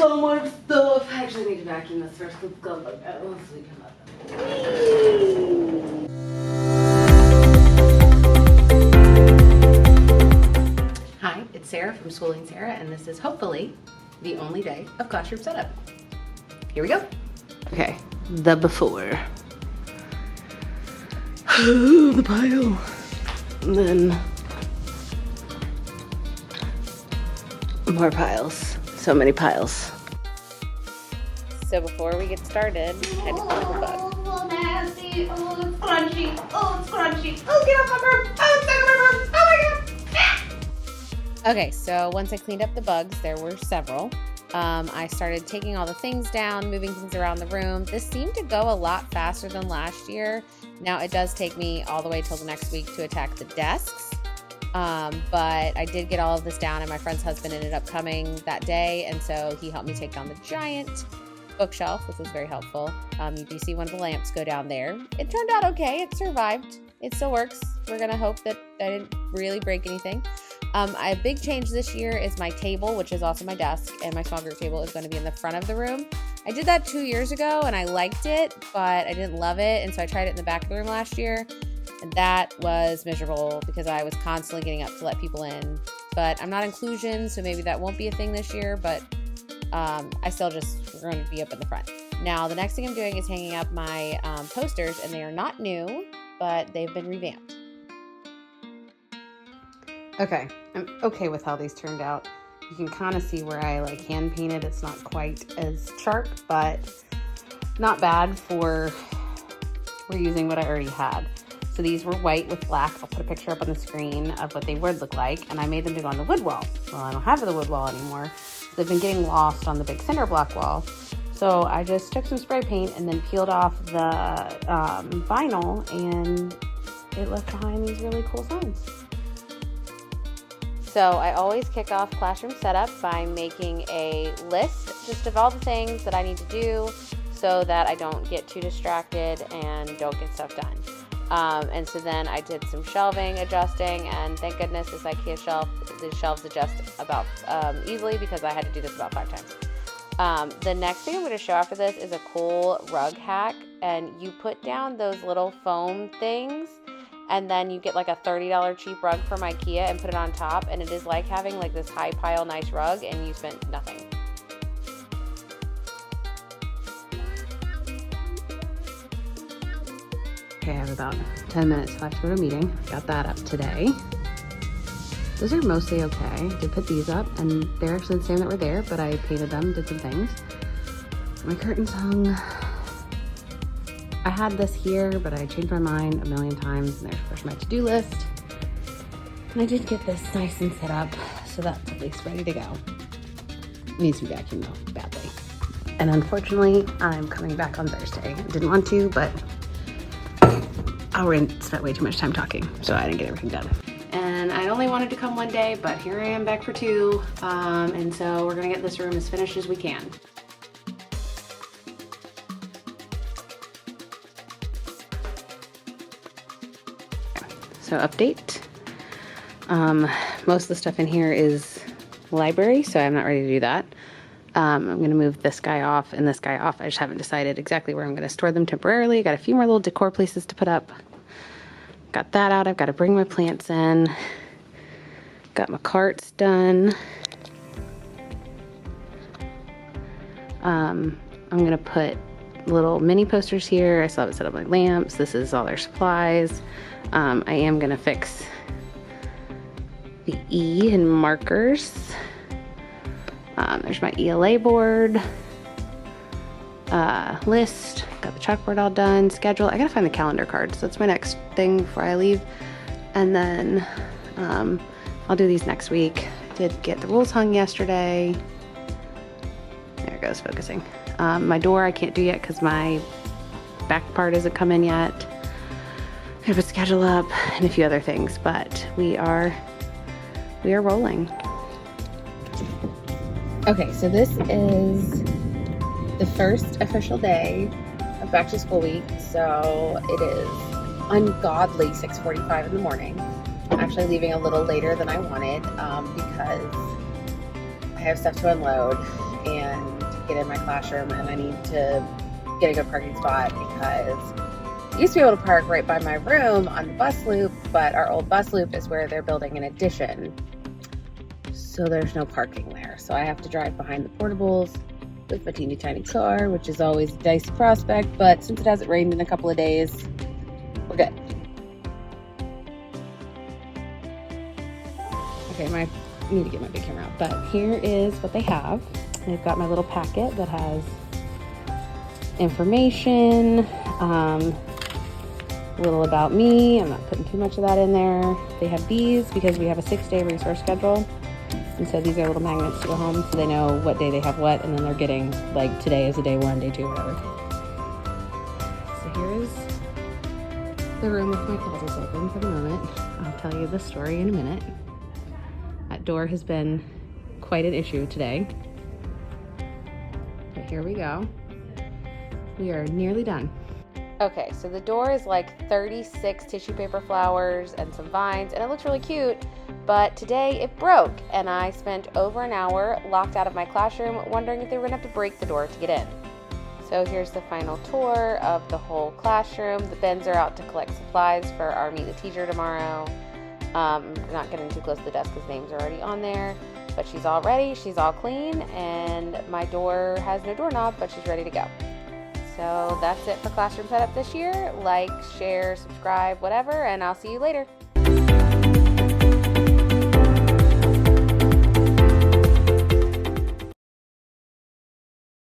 so much stuff. I actually need to vacuum this first. Let's go look at it once we come up. Hi, it's Sarah from Schooling Sarah, and this is hopefully the only day of classroom setup. Here we go. Okay, the before. The pile. And then more piles. So many piles. So before we get started, I had to clean up a bug. Oh, nasty. Oh, it's crunchy. Oh, it's crunchy. Oh, get off my room. Oh, it's stuck in my room. Oh my god. Okay, so once I cleaned up the bugs, there were several. I started taking all the things down, moving things around the room. This seemed to go a lot faster than last year. Now it does take me all the way till the next week to attack the desks. But I did get all of this down, and my friend's husband ended up coming that day, and so he helped me take down the giant bookshelf, which was very helpful. You do see one of the lamps go down there. It turned out okay. It survived. It still works. We're gonna hope that I didn't really break anything. A big change this year is my table, which is also my desk, and my small group table is going to be in the front of the room. I did that 2 years ago, and I liked it, but I didn't love it, and so I tried it in the back of the room last year, and that was miserable because I was constantly getting up to let people in. But I'm not inclusion, so maybe that won't be a thing this year, but I still just going to be up in the front. Now, the next thing I'm doing is hanging up my posters, and they are not new, but they've been revamped. Okay, I'm okay with how these turned out. You can kind of see where I like hand painted. It's not quite as sharp, but not bad for reusing what I already had. So these were white with black. I'll put a picture up on the screen of what they would look like, and I made them to go on the wood wall. Well, I don't have the wood wall anymore. So they've been getting lost on the big cinder block wall. So I just took some spray paint and then peeled off the vinyl, and it left behind these really cool signs. So I always kick off classroom setup by making a list just of all the things that I need to do so that I don't get too distracted and don't get stuff done. And so then I did some shelving adjusting, and thank goodness this IKEA shelf, the shelves adjust about easily because I had to do this about 5 times. The next thing I'm going to show after this is a cool rug hack, and you put down those little foam things, and then you get like a $30 cheap rug from IKEA and put it on top, and it is like having like this high pile nice rug, and you spent nothing. Okay, I have about 10 minutes left to go to a meeting. Got that up today. Those are mostly okay. I did put these up, and they're actually the same that were there, but I painted them, did some things. My curtains hung. I had this here, but I changed my mind a million times, and there's first my to-do list. And I did get this nice and set up, so that's at least ready to go. It needs to be vacuumed though, badly. And unfortunately, I'm coming back on Thursday. I didn't want to, but I spent way too much time talking, so I didn't get everything done. And I only wanted to come one day, but here I am back for 2. And so we're gonna get this room as finished as we can. So update. Most of the stuff in here is library, so I'm not ready to do that. I'm going to move this guy off and this guy off. I just haven't decided exactly where I'm going to store them temporarily. Got a few more little decor places to put up. Got that out. I've got to bring my plants in. Got my carts done. I'm going to put little mini posters here. I still haven't set up my lamps. This is all their supplies. I am going to fix the E and markers. There's my ELA board, list, got the chalkboard all done, schedule. I gotta find the calendar cards. So that's my next thing before I leave. And then I'll do these next week. Did get the rules hung yesterday. There it goes, focusing. My door I can't do yet because my back part hasn't come in yet. I have a schedule up and a few other things, but we are rolling. Okay, so this is the first official day of back to school week. So it is ungodly 6:45 in the morning. I'm actually leaving a little later than I wanted because I have stuff to unload and get in my classroom, and I need to get a good parking spot because I used to be able to park right by my room on the bus loop, but our old bus loop is where they're building an addition. So there's no parking there. So I have to drive behind the portables with my teeny tiny car, which is always a dicey prospect, but since it hasn't rained in a couple of days, we're good. Okay, I need to get my big camera out, but here is what they have. They've got my little packet that has information, a little about me. I'm not putting too much of that in there. They have these because we have a 6-day resource schedule. And so these are little magnets to go home so they know what day they have what, and then they're getting, like, today is a day 1, day 2, whatever. So here's the room with my closets open for the moment. I'll tell you the story in a minute. That door has been quite an issue today. But here we go. We are nearly done. Okay, so the door is like 36 tissue paper flowers and some vines, and it looks really cute, but today it broke, and I spent over an hour locked out of my classroom wondering if they were gonna have to break the door to get in. So here's the final tour of the whole classroom. The Bens are out to collect supplies for our Meet the Teacher tomorrow. Not getting too close to the desk because names are already on there, but she's all ready, she's all clean, and my door has no doorknob, but she's ready to go. So that's it for classroom setup this year. Like, share, subscribe, whatever, and I'll see you later.